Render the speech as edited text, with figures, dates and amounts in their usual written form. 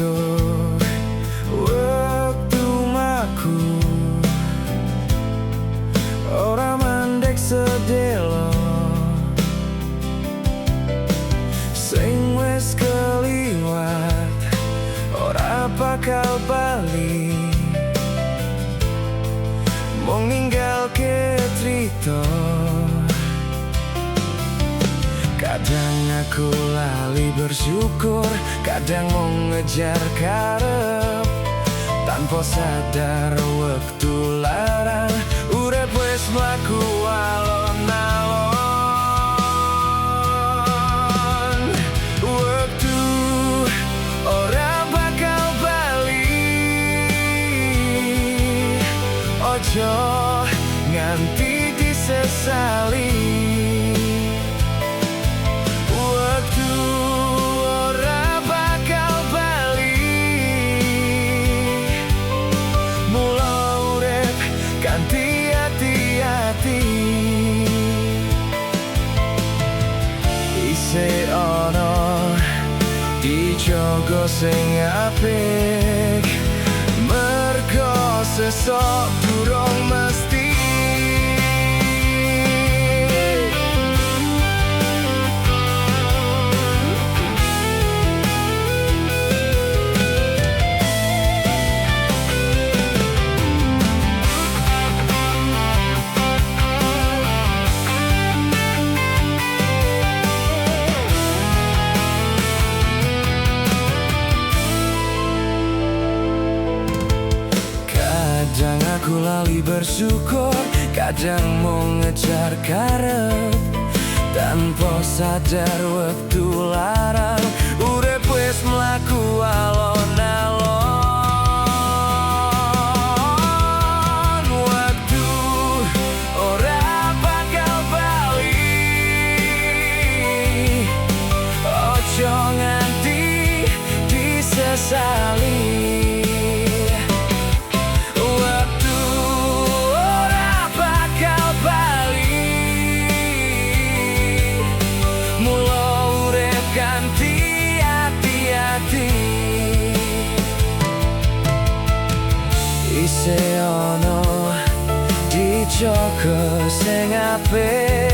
ngatur wektu maku, ora mandek sedelo sing wis keliwat, ora bakal bali, mung ninggalke crita. Kadang aku lali bersyukur, kadang mau ngejar karep, tanpa sadar waktu larang urip wis mlaku alon-alon. Waktu ora bakal bali, ojo nganti disesali. Isih ana dijogo sing apik, mergo sesok durung mesti. Kadang aku lali bersyukur, kadang mau ngejar karep, tanpa sadar waktu larang urip wis mlaku alon-alon. Waktu ora bakal bali, ojo nganti disesali. Isih ana dijogo sing apik,